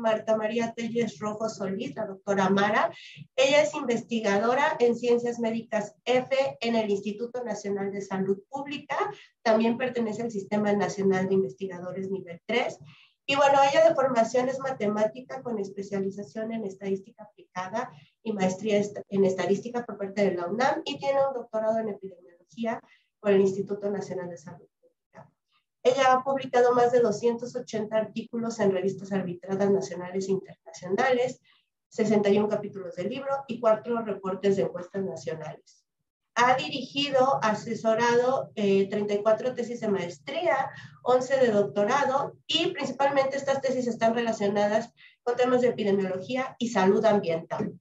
Marta María Telles Rojo Solís, la doctora Mara. Ella es investigadora en Ciencias Médicas F en el Instituto Nacional de Salud Pública. También pertenece al Sistema Nacional de Investigadores Nivel 3. Y bueno, ella de formación es matemática con especialización en estadística aplicada y maestría en estadística por parte de la UNAM y tiene un doctorado en epidemiología por el Instituto Nacional de Salud Pública. Ella ha publicado más de 280 artículos en revistas arbitradas nacionales e internacionales, 61 capítulos de libro y 4 reportes de encuestas nacionales. Ha dirigido, asesorado 34 tesis de maestría, 11 de doctorado y principalmente estas tesis están relacionadas con temas de epidemiología y salud ambiental.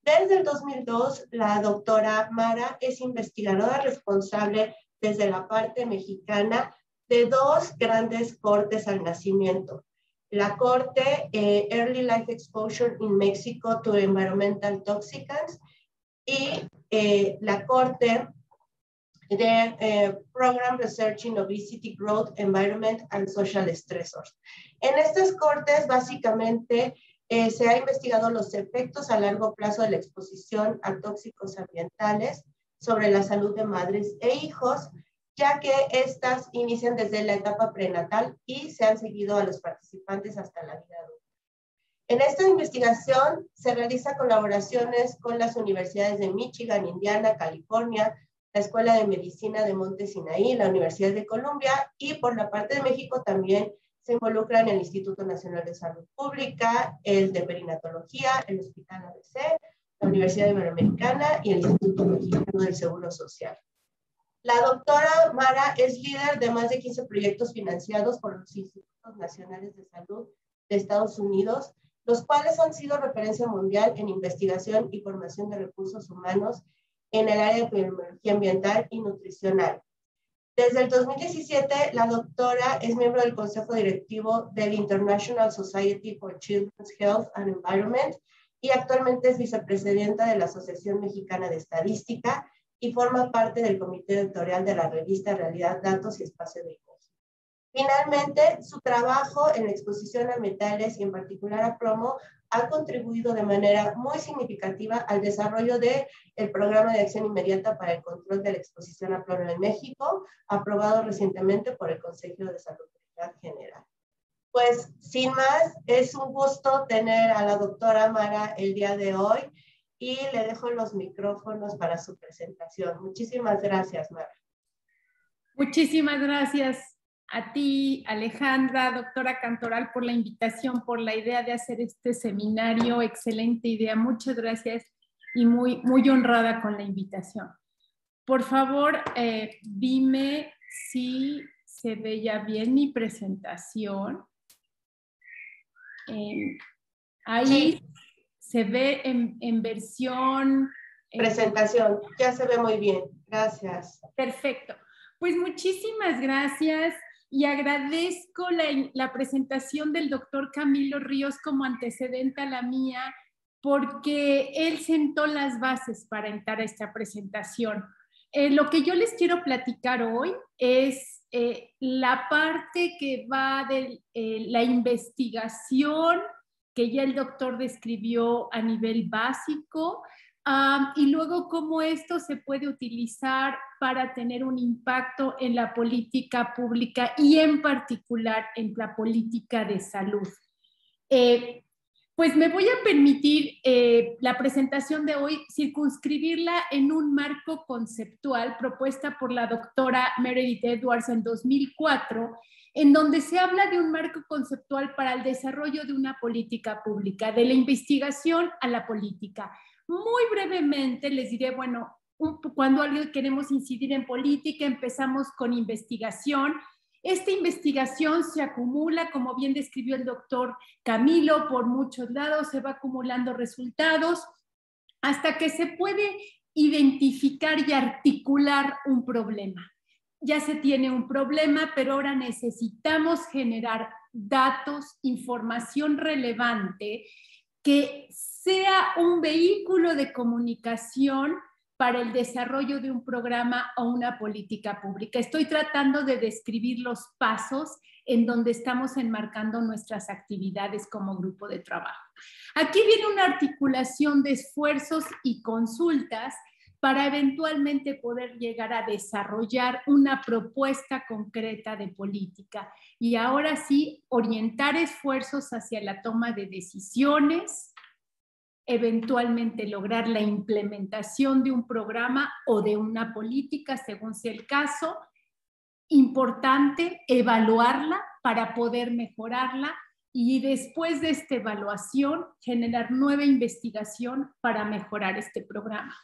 Desde el 2002, la doctora Mara es investigadora responsable desde la parte mexicana de 2 grandes cortes al nacimiento. La corte Early Life Exposure in Mexico to Environmental Toxicants y la corte de Program Research in Obesity, Growth, Environment and Social Stressors. En estas cortes, básicamente, se ha investigado los efectos a largo plazo de la exposición a tóxicos ambientales sobre la salud de madres e hijos, ya que estas inician desde la etapa prenatal y se han seguido a los participantes hasta la vida adulta. En esta investigación se realizan colaboraciones con las universidades de Michigan, Indiana, California, la Escuela de Medicina de Monte Sinaí, la Universidad de Columbia y por la parte de México también se involucran el Instituto Nacional de Salud Pública, el de Perinatología, el Hospital ABC, la Universidad Iberoamericana y el Instituto Mexicano del Seguro Social. La doctora Mara es líder de más de 15 proyectos financiados por los Institutos Nacionales de Salud de Estados Unidos, los cuales han sido referencia mundial en investigación y formación de recursos humanos en el área de epidemiología ambiental y nutricional. Desde el 2017, la doctora es miembro del Consejo Directivo del International Society for Children's Health and Environment y actualmente es vicepresidenta de la Asociación Mexicana de Estadística y forma parte del comité editorial de la revista Realidad, Datos y Espacio de Imagen. Finalmente, su trabajo en la exposición a metales y en particular a plomo ha contribuido de manera muy significativa al desarrollo del Programa de Acción Inmediata para el Control de la Exposición a Plomo en México, aprobado recientemente por el Consejo de Salud General. Pues, sin más, es un gusto tener a la doctora Mara el día de hoy y le dejo los micrófonos para su presentación. Muchísimas gracias, Mara. Muchísimas gracias a ti, Alejandra, doctora Cantoral, por la invitación, por la idea de hacer este seminario. Excelente idea, muchas gracias y muy honrada con la invitación. Por favor, dime si se ve ya bien mi presentación. Ahí sí. Se ve en versión... presentación, ya se ve muy bien, gracias. Perfecto, pues muchísimas gracias. Y agradezco la presentación del doctor Camilo Ríos como antecedente a la mía, porque él sentó las bases para entrar a esta presentación. Lo que yo les quiero platicar hoy es la parte que va de la investigación que ya el doctor describió a nivel básico, y luego cómo esto se puede utilizar para tener un impacto en la política pública y en particular en la política de salud. Pues me voy a permitir la presentación de hoy circunscribirla en un marco conceptual propuesta por la doctora Meredith Edwards en 2004, en donde se habla de un marco conceptual para el desarrollo de una política pública, de la investigación a la política. Muy brevemente les diré, bueno, cuando queremos incidir en política, empezamos con investigación. Esta investigación se acumula, como bien describió el doctor Camilo, por muchos lados, se va acumulando resultados hasta que se puede identificar y articular un problema. Ya se tiene un problema, pero ahora necesitamos generar datos, información relevante que sea un vehículo de comunicación para el desarrollo de un programa o una política pública. Estoy tratando de describir los pasos en donde estamos enmarcando nuestras actividades como grupo de trabajo. Aquí viene una articulación de esfuerzos y consultas para eventualmente poder llegar a desarrollar una propuesta concreta de política y ahora sí orientar esfuerzos hacia la toma de decisiones, eventualmente lograr la implementación de un programa o de una política, según sea el caso. Importante evaluarla para poder mejorarla y después de esta evaluación generar nueva investigación para mejorar este programa.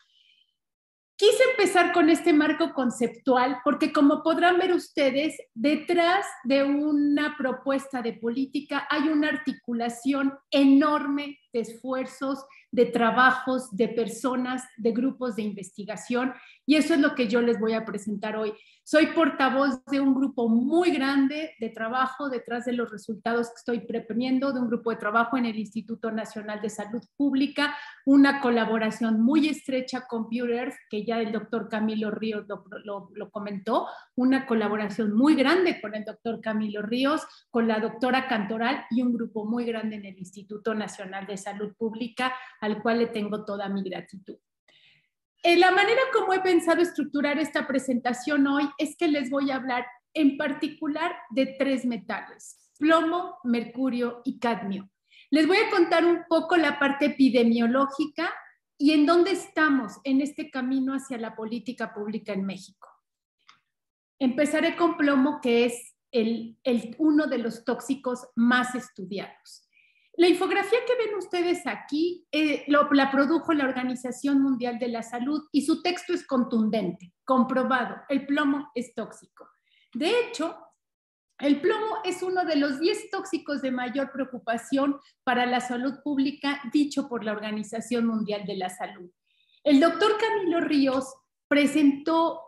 Quise empezar con este marco conceptual porque, como podrán ver ustedes, detrás de una propuesta de política hay una articulación enorme de esfuerzos, de trabajos, de personas, de grupos de investigación, y eso es lo que yo les voy a presentar hoy. Soy portavoz de un grupo muy grande de trabajo detrás de los resultados que estoy proponiendo, de un grupo de trabajo en el Instituto Nacional de Salud Pública, una colaboración muy estrecha con PureEarth, que ya el doctor Camilo Ríos lo comentó, una colaboración muy grande con el doctor Camilo Ríos, con la doctora Cantoral y un grupo muy grande en el Instituto Nacional de Salud Pública, al cual le tengo toda mi gratitud. La manera como he pensado estructurar esta presentación hoy es que les voy a hablar en particular de 3 metales: plomo, mercurio y cadmio. Les voy a contar un poco la parte epidemiológica y en dónde estamos en este camino hacia la política pública en México. Empezaré con plomo, que es uno de los tóxicos más estudiados. La infografía que ven ustedes aquí la produjo la Organización Mundial de la Salud y su texto es contundente, comprobado: el plomo es tóxico. De hecho, el plomo es uno de los 10 tóxicos de mayor preocupación para la salud pública, dicho por la Organización Mundial de la Salud. El doctor Camilo Ríos presentó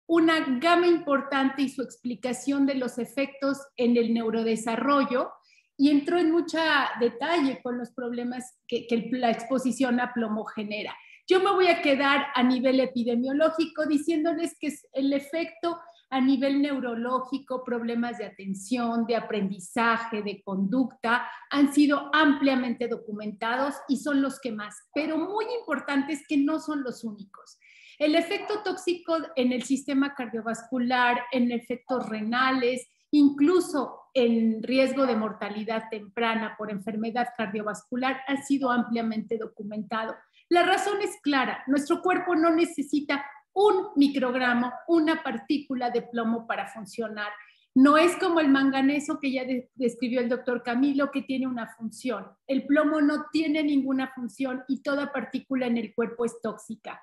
una gama importante y su explicación de los efectos en el neurodesarrollo, y entró en mucho detalle con los problemas que la exposición a plomo genera. Yo me voy a quedar a nivel epidemiológico diciéndoles que el efecto a nivel neurológico, problemas de atención, de aprendizaje, de conducta, han sido ampliamente documentados y son los que más. Pero muy importante es que no son los únicos. El efecto tóxico en el sistema cardiovascular, en efectos renales, incluso en riesgo de mortalidad temprana por enfermedad cardiovascular, ha sido ampliamente documentado. La razón es clara: nuestro cuerpo no necesita un microgramo, una partícula de plomo para funcionar. No es como el manganeso que ya describió el doctor Camilo, que tiene una función. El plomo no tiene ninguna función y toda partícula en el cuerpo es tóxica.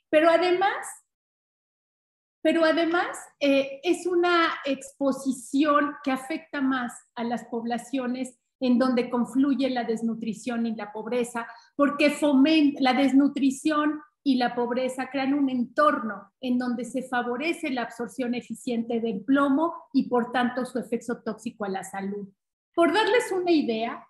Pero además es una exposición que afecta más a las poblaciones en donde confluye la desnutrición y la pobreza, porque fomenta la desnutrición y la pobreza, crean un entorno en donde se favorece la absorción eficiente del plomo y por tanto su efecto tóxico a la salud. Por darles una idea,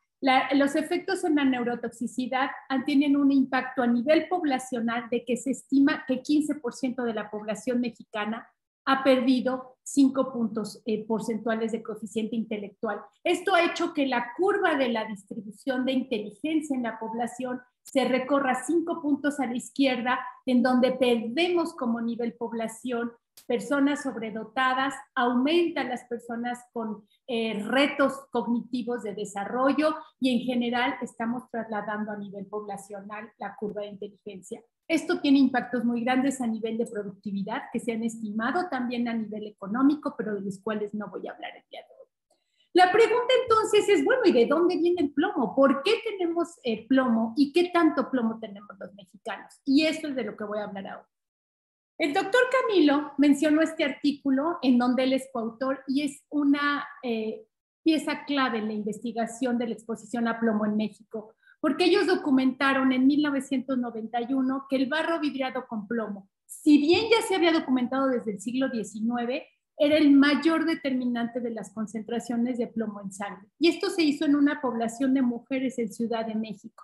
los efectos en la neurotoxicidad tienen un impacto a nivel poblacional de que se estima que 15% de la población mexicana ha perdido 5 puntos porcentuales de coeficiente intelectual. Esto ha hecho que la curva de la distribución de inteligencia en la población se recorra 5 puntos a la izquierda, en donde perdemos como nivel población personas sobredotadas, aumentan las personas con retos cognitivos de desarrollo y en general estamos trasladando a nivel poblacional la curva de inteligencia. Esto tiene impactos muy grandes a nivel de productividad que se han estimado, también a nivel económico, pero de los cuales no voy a hablar el día de hoy. La pregunta entonces es, bueno, ¿y de dónde viene el plomo? ¿Por qué tenemos plomo y qué tanto plomo tenemos los mexicanos? Y eso es de lo que voy a hablar ahora. El doctor Camilo mencionó este artículo en donde él es coautor y es una pieza clave en la investigación de la exposición a plomo en México, porque ellos documentaron en 1991 que el barro vidriado con plomo, si bien ya se había documentado desde el siglo XIX, era el mayor determinante de las concentraciones de plomo en sangre. Y esto se hizo en una población de mujeres en Ciudad de México.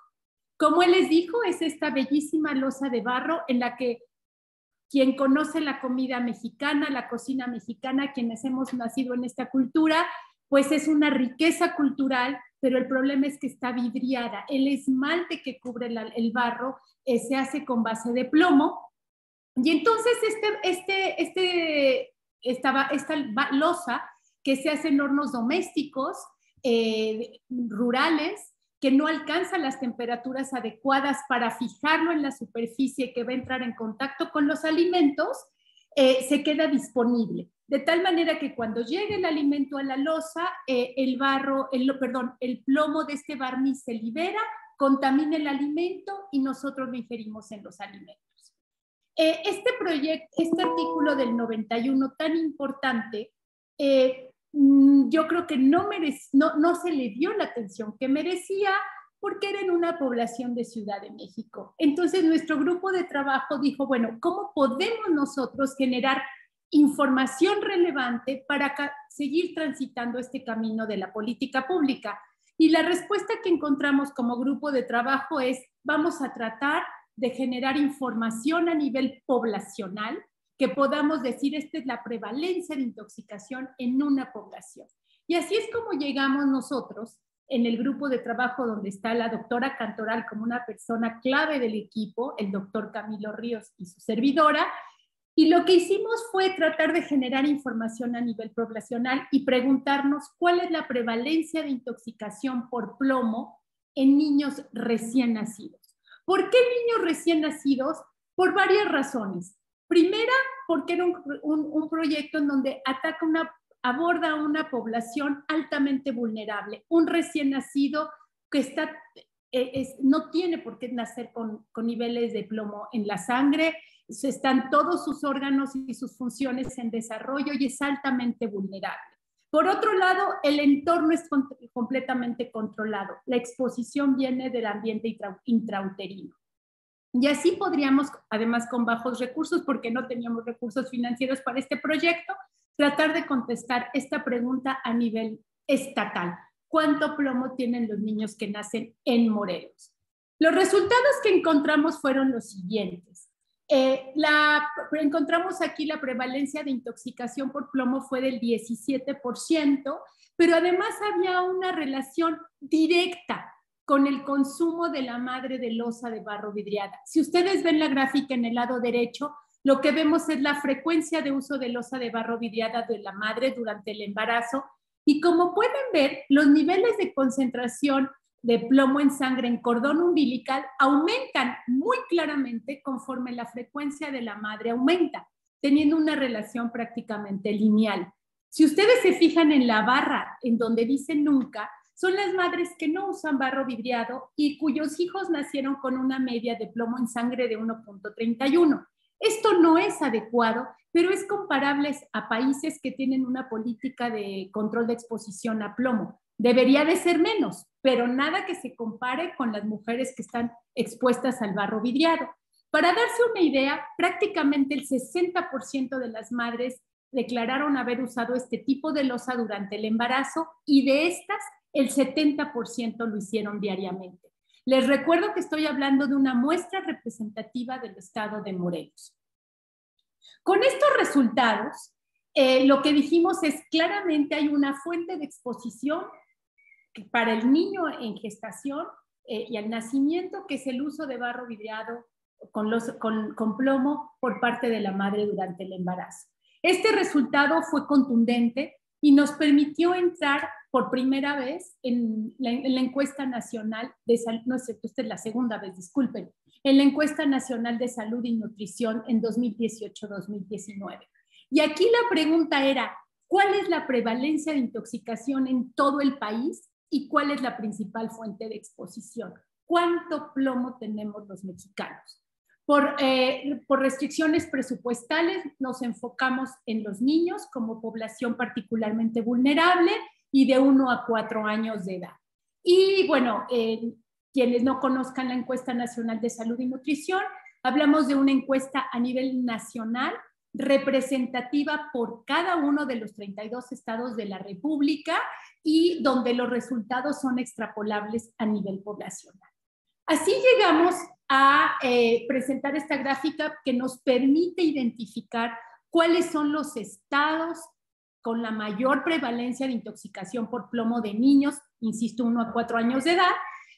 Como él les dijo, es esta bellísima losa de barro en la que quien conoce la comida mexicana, la cocina mexicana, quienes hemos nacido en esta cultura, pues es una riqueza cultural, pero el problema es que está vidriada. El esmalte que cubre el barro se hace con base de plomo, y entonces esta loza que se hace en hornos domésticos, rurales, que no alcanza las temperaturas adecuadas para fijarlo en la superficie que va a entrar en contacto con los alimentos, se queda disponible. De tal manera que cuando llegue el alimento a la loza, el plomo de este barniz se libera, contamina el alimento y nosotros lo ingerimos en los alimentos. Este artículo del 91 tan importante, yo creo que no se le dio la atención que merecía porque era en una población de Ciudad de México. Entonces nuestro grupo de trabajo dijo, bueno, ¿cómo podemos nosotros generar información relevante para seguir transitando este camino de la política pública? Y la respuesta que encontramos como grupo de trabajo es, vamos a tratar de generar información a nivel poblacional, que podamos decir, esta es la prevalencia de intoxicación en una población. Y así es como llegamos nosotros en el grupo de trabajo donde está la doctora Cantoral como una persona clave del equipo, el doctor Camilo Ríos y su servidora, y lo que hicimos fue tratar de generar información a nivel poblacional y preguntarnos cuál es la prevalencia de intoxicación por plomo en niños recién nacidos. ¿Por qué niños recién nacidos? Por varias razones. Primera, porque era un proyecto en donde aborda una población altamente vulnerable, un recién nacido que no tiene por qué nacer con niveles de plomo en la sangre, están todos sus órganos y sus funciones en desarrollo y es altamente vulnerable. Por otro lado, el entorno es completamente controlado. La exposición viene del ambiente intrauterino. Y así podríamos, además con bajos recursos, porque no teníamos recursos financieros para este proyecto, tratar de contestar esta pregunta a nivel estatal. ¿Cuánto plomo tienen los niños que nacen en Morelos? Los resultados que encontramos fueron los siguientes. Encontramos aquí la prevalencia de intoxicación por plomo fue del 17%, pero además había una relación directa con el consumo de la madre de loza de barro vidriada. Si ustedes ven la gráfica en el lado derecho, lo que vemos es la frecuencia de uso de loza de barro vidriada de la madre durante el embarazo, y como pueden ver, los niveles de concentración de plomo en sangre en cordón umbilical aumentan muy claramente conforme la frecuencia de la madre aumenta, teniendo una relación prácticamente lineal. Si ustedes se fijan en la barra en donde dice nunca, son las madres que no usan barro vidriado y cuyos hijos nacieron con una media de plomo en sangre de 1.31. Esto no es adecuado, pero es comparable a países que tienen una política de control de exposición a plomo. Debería de ser menos, pero nada que se compare con las mujeres que están expuestas al barro vidriado. Para darse una idea, prácticamente el 60% de las madres declararon haber usado este tipo de loza durante el embarazo y de estas, el 70% lo hicieron diariamente. Les recuerdo que estoy hablando de una muestra representativa del estado de Morelos. Con estos resultados, lo que dijimos es claramente hay una fuente de exposición para el niño en gestación y al nacimiento, que es el uso de barro vidriado con plomo por parte de la madre durante el embarazo. Este resultado fue contundente y nos permitió entrar por primera vez en la encuesta nacional de salud, no es cierto, esta es la segunda vez, disculpen, en la encuesta nacional de salud y nutrición en 2018-2019. Y aquí la pregunta era, ¿cuál es la prevalencia de intoxicación en todo el país y cuál es la principal fuente de exposición? ¿Cuánto plomo tenemos los mexicanos? Por restricciones presupuestales nos enfocamos en los niños como población particularmente vulnerable y de 1 a 4 años de edad. Y bueno, quienes no conozcan la encuesta nacional de salud y nutrición, hablamos de una encuesta a nivel nacional representativa por cada uno de los 32 estados de la República y donde los resultados son extrapolables a nivel poblacional. Así llegamos a presentar esta gráfica que nos permite identificar cuáles son los estados con la mayor prevalencia de intoxicación por plomo de niños, insisto, 1 a 4 años de edad,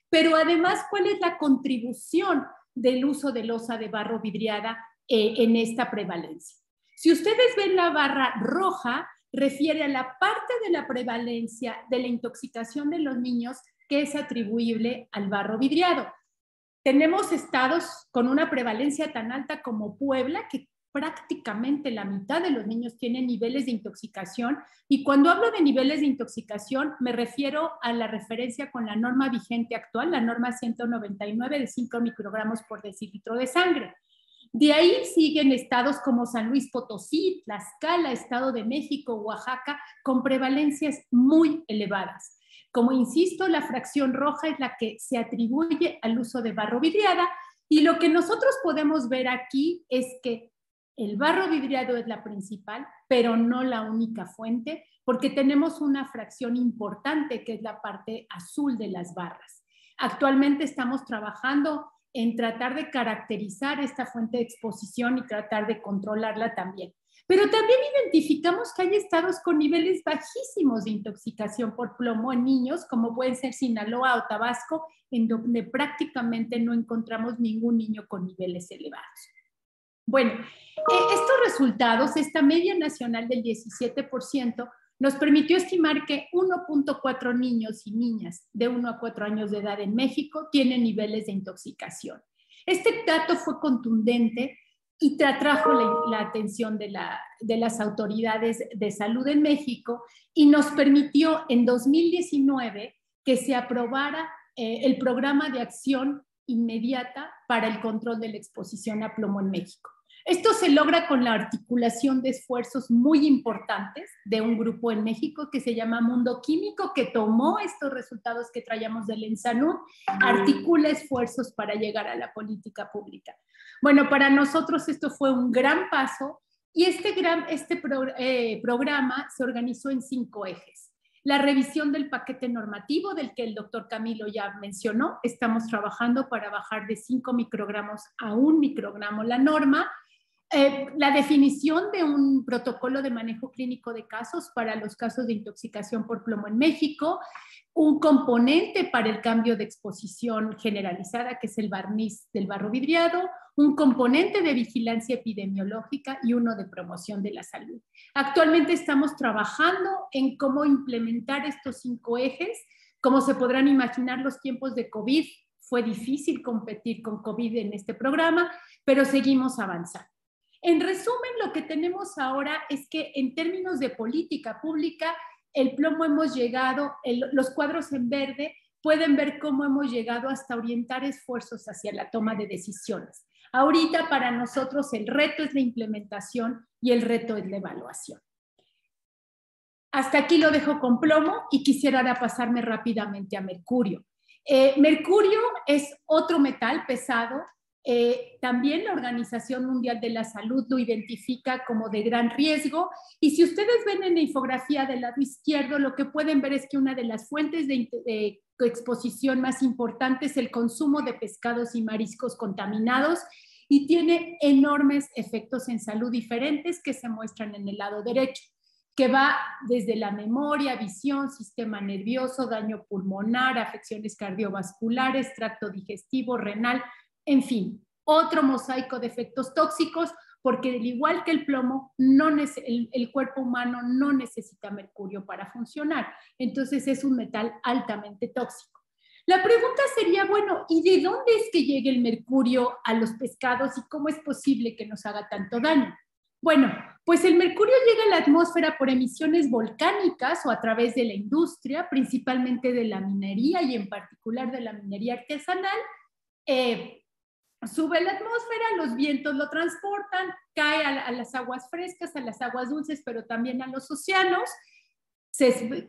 pero además cuál es la contribución del uso de losa de barro vidriada en esta prevalencia. Si ustedes ven la barra roja, refiere a la parte de la prevalencia de la intoxicación de los niños que es atribuible al barro vidriado. Tenemos estados con una prevalencia tan alta como Puebla, que prácticamente la mitad de los niños tienen niveles de intoxicación, y cuando hablo de niveles de intoxicación me refiero a la referencia con la norma vigente actual, la norma 199 de 5 microgramos por decilitro de sangre. De ahí siguen estados como San Luis Potosí, Tlaxcala, Estado de México, Oaxaca, con prevalencias muy elevadas. Como insisto, la fracción roja es la que se atribuye al uso de barro vidriada, y lo que nosotros podemos ver aquí es que el barro vidriado es la principal, pero no la única fuente, porque tenemos una fracción importante que es la parte azul de las barras. Actualmente estamos trabajando en tratar de caracterizar esta fuente de exposición y tratar de controlarla también. Pero también identificamos que hay estados con niveles bajísimos de intoxicación por plomo en niños, como pueden ser Sinaloa o Tabasco, en donde prácticamente no encontramos ningún niño con niveles elevados. Bueno, estos resultados, esta media nacional del 17%, nos permitió estimar que 1.4 niños y niñas de 1 a 4 años de edad en México tienen niveles de intoxicación. Este dato fue contundente y atrajo la atención de las autoridades de salud en México, y nos permitió en 2019 que se aprobara el programa de acción inmediata para el control de la exposición a plomo en México. Esto se logra con la articulación de esfuerzos muy importantes de un grupo en México que se llama Mundo Químico, que tomó estos resultados que traíamos del ENSANUD, articula esfuerzos para llegar a la política pública. Bueno, para nosotros esto fue un gran paso, y este programa se organizó en 5 ejes. La revisión del paquete normativo, del que el doctor Camilo ya mencionó. Estamos trabajando para bajar de 5 microgramos a 1 microgramo la norma. La definición de un protocolo de manejo clínico de casos para los casos de intoxicación por plomo en México, un componente para el cambio de exposición generalizada, que es el barniz del barro vidriado, un componente de vigilancia epidemiológica y uno de promoción de la salud. Actualmente estamos trabajando en cómo implementar estos 5 ejes. Como se podrán imaginar, los tiempos de COVID, fue difícil competir con COVID en este programa, pero seguimos avanzando. En resumen, lo que tenemos ahora es que en términos de política pública, el plomo hemos llegado, los cuadros en verde pueden ver cómo hemos llegado hasta orientar esfuerzos hacia la toma de decisiones. Ahorita para nosotros el reto es la implementación y el reto es la evaluación. Hasta aquí lo dejo con plomo y quisiera ahora pasarme rápidamente a mercurio. Mercurio es otro metal pesado. También la Organización Mundial de la Salud lo identifica como de gran riesgo, y si ustedes ven en la infografía del lado izquierdo, lo que pueden ver es que una de las fuentes de exposición más importantes es el consumo de pescados y mariscos contaminados, y tiene enormes efectos en salud diferentes que se muestran en el lado derecho, que va desde la memoria, visión, sistema nervioso, daño pulmonar, afecciones cardiovasculares, tracto digestivo, renal. En fin, otro mosaico de efectos tóxicos, porque al igual que el plomo, el cuerpo humano no necesita mercurio para funcionar. Entonces es un metal altamente tóxico. La pregunta sería, bueno, ¿y de dónde es que llega el mercurio a los pescados y cómo es posible que nos haga tanto daño? Bueno, pues el mercurio llega a la atmósfera por emisiones volcánicas o a través de la industria, principalmente de la minería y en particular de la minería artesanal. Sube a la atmósfera, los vientos lo transportan, cae a las aguas frescas, a las aguas dulces, pero también a los océanos,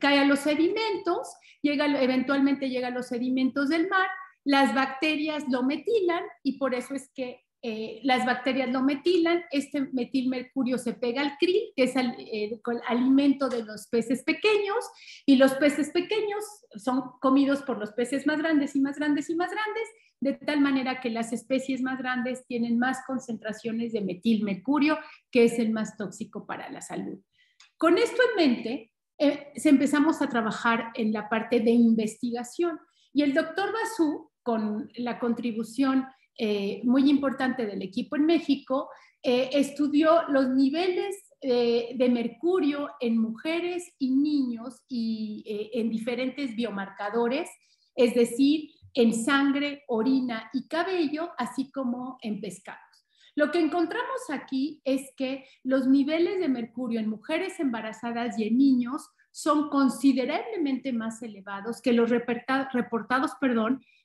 cae a los sedimentos, eventualmente llega a los sedimentos del mar, las bacterias lo metilan y por eso es que las bacterias lo metilan, este metilmercurio se pega al krill, que es el alimento de los peces pequeños, y los peces pequeños son comidos por los peces más grandes y más grandes y más grandes, de tal manera que las especies más grandes tienen más concentraciones de metilmercurio, que es el más tóxico para la salud. Con esto en mente, empezamos a trabajar en la parte de investigación, y el doctor Basu, con la contribución muy importante del equipo en México, estudió los niveles de mercurio en mujeres y niños y en diferentes biomarcadores, es decir, en sangre, orina y cabello, así como en pescados. Lo que encontramos aquí es que los niveles de mercurio en mujeres embarazadas y en niños son considerablemente más elevados que los reportados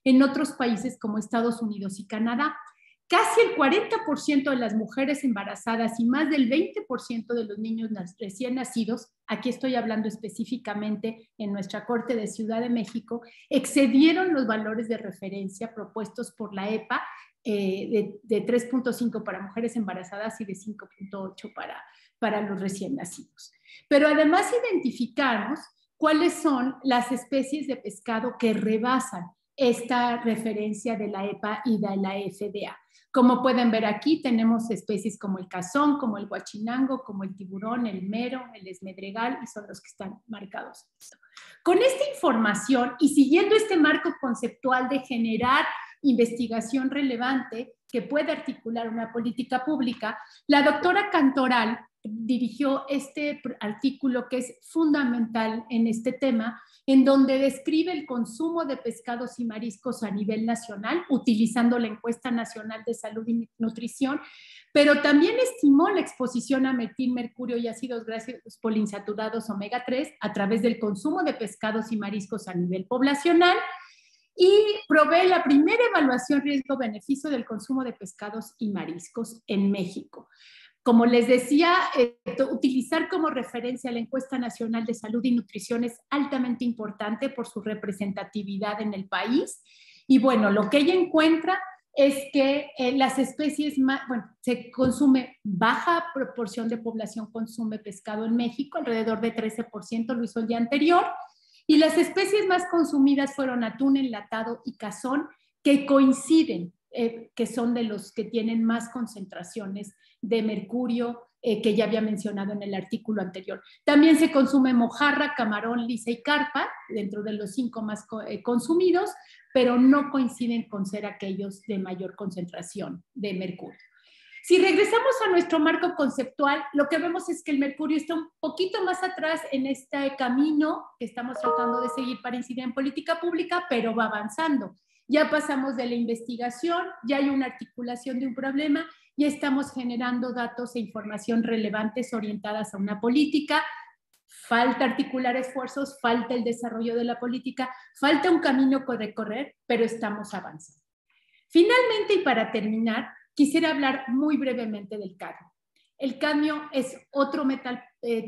en otros países como Estados Unidos y Canadá. Casi el 40% de las mujeres embarazadas y más del 20% de los niños recién nacidos, aquí estoy hablando específicamente en nuestra Corte de Ciudad de México, excedieron los valores de referencia propuestos por la EPA de 3.5 para mujeres embarazadas y de 5.8 para los recién nacidos. Pero además identificamos cuáles son las especies de pescado que rebasan esta referencia de la EPA y de la FDA. Como pueden ver aquí, tenemos especies como el cazón, como el guachinango, como el tiburón, el mero, el esmedregal, y son los que están marcados. Con esta información y siguiendo este marco conceptual de generar investigación relevante que puede articular una política pública, la doctora Cantoral dirigió este artículo que es fundamental en este tema, en donde describe el consumo de pescados y mariscos a nivel nacional, utilizando la Encuesta Nacional de Salud y Nutrición, pero también estimó la exposición a metilmercurio y ácidos grasos poliinsaturados omega 3 a través del consumo de pescados y mariscos a nivel poblacional, y provee la primera evaluación riesgo-beneficio del consumo de pescados y mariscos en México. Como les decía, utilizar como referencia la Encuesta Nacional de Salud y Nutrición es altamente importante por su representatividad en el país. Y bueno, lo que ella encuentra es que las especies más, se consume, baja proporción de población consume pescado en México, alrededor de 13%, lo hizo el día anterior, y las especies más consumidas fueron atún enlatado y cazón, que coinciden, que son de los que tienen más concentraciones de mercurio, que ya había mencionado en el artículo anterior. También se consume mojarra, camarón, lisa y carpa, dentro de los 5 más consumidos, pero no coinciden con ser aquellos de mayor concentración de mercurio. Si regresamos a nuestro marco conceptual, lo que vemos es que el mercurio está un poquito más atrás en este camino que estamos tratando de seguir para incidir en política pública, pero va avanzando. Ya pasamos de la investigación, ya hay una articulación de un problema, ya estamos generando datos e información relevantes orientadas a una política. Falta articular esfuerzos, falta el desarrollo de la política, falta un camino que recorrer, pero estamos avanzando. Finalmente, y para terminar, quisiera hablar muy brevemente del cadmio. El cadmio es otro metal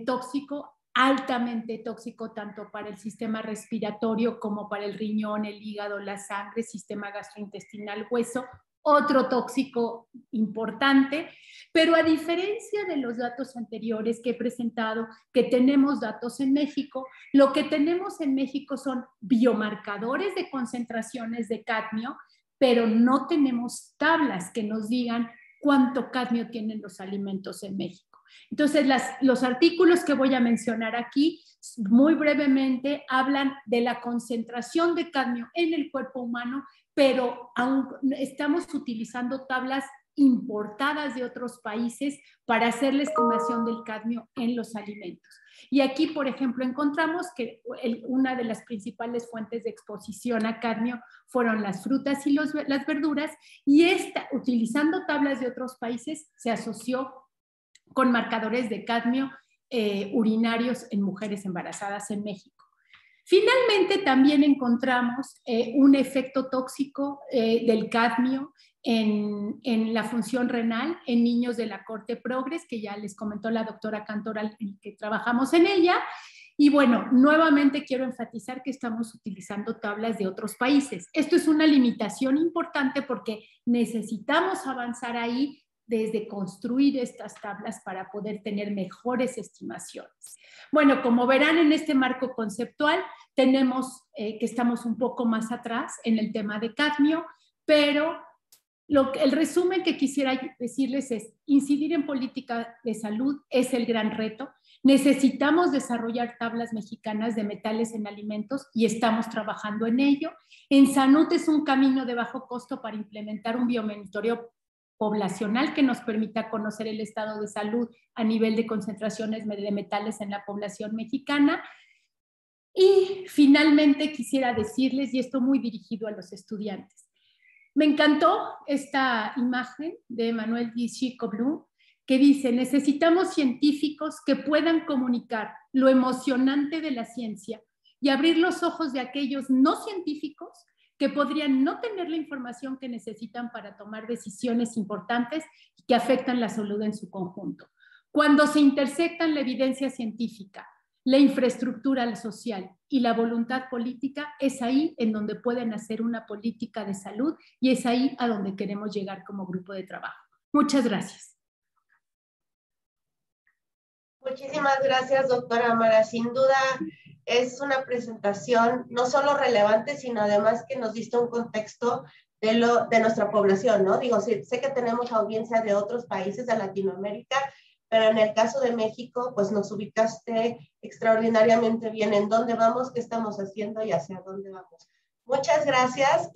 tóxico, altamente tóxico, tanto para el sistema respiratorio como para el riñón, el hígado, la sangre, sistema gastrointestinal, hueso, otro tóxico importante, pero a diferencia de los datos anteriores que he presentado, que tenemos datos en México, lo que tenemos en México son biomarcadores de concentraciones de cadmio, pero no tenemos tablas que nos digan cuánto cadmio tienen los alimentos en México. Entonces, los artículos que voy a mencionar aquí, muy brevemente, hablan de la concentración de cadmio en el cuerpo humano, pero aún estamos utilizando tablas importadas de otros países para hacer la estimación del cadmio en los alimentos. Y aquí, por ejemplo, encontramos que una de las principales fuentes de exposición a cadmio fueron las frutas y las verduras, y utilizando tablas de otros países, se asoció con marcadores de cadmio urinarios en mujeres embarazadas en México. Finalmente, también encontramos un efecto tóxico del cadmio en la función renal en niños de la Corte Progres, que ya les comentó la doctora Cantoral, que trabajamos en ella, Y bueno, nuevamente quiero enfatizar que estamos utilizando tablas de otros países. Esto es una limitación importante porque necesitamos avanzar ahí desde construir estas tablas para poder tener mejores estimaciones. Bueno, como verán en este marco conceptual, tenemos que estamos un poco más atrás en el tema de cadmio, pero el resumen que quisiera decirles es: incidir en política de salud es el gran reto. Necesitamos desarrollar tablas mexicanas de metales en alimentos y estamos trabajando en ello. En Sanut es un camino de bajo costo para implementar un biomonitoreo poblacional que nos permita conocer el estado de salud a nivel de concentraciones de metales en la población mexicana. Y finalmente quisiera decirles, y esto muy dirigido a los estudiantes, me encantó esta imagen de Emmanuel Chico-Blum que dice: necesitamos científicos que puedan comunicar lo emocionante de la ciencia y abrir los ojos de aquellos no científicos que podrían no tener la información que necesitan para tomar decisiones importantes y que afectan la salud en su conjunto. Cuando se intersectan la evidencia científica, la infraestructura social y la voluntad política, es ahí en donde pueden hacer una política de salud y es ahí a donde queremos llegar como grupo de trabajo. Muchas gracias. Muchísimas gracias, doctora Mara. Sin duda es una presentación no solo relevante, sino además que nos diste un contexto de nuestra población, ¿no? Digo, sé que tenemos audiencia de otros países de Latinoamérica, pero en el caso de México, pues nos ubicaste extraordinariamente bien en dónde vamos, qué estamos haciendo y hacia dónde vamos. Muchas gracias.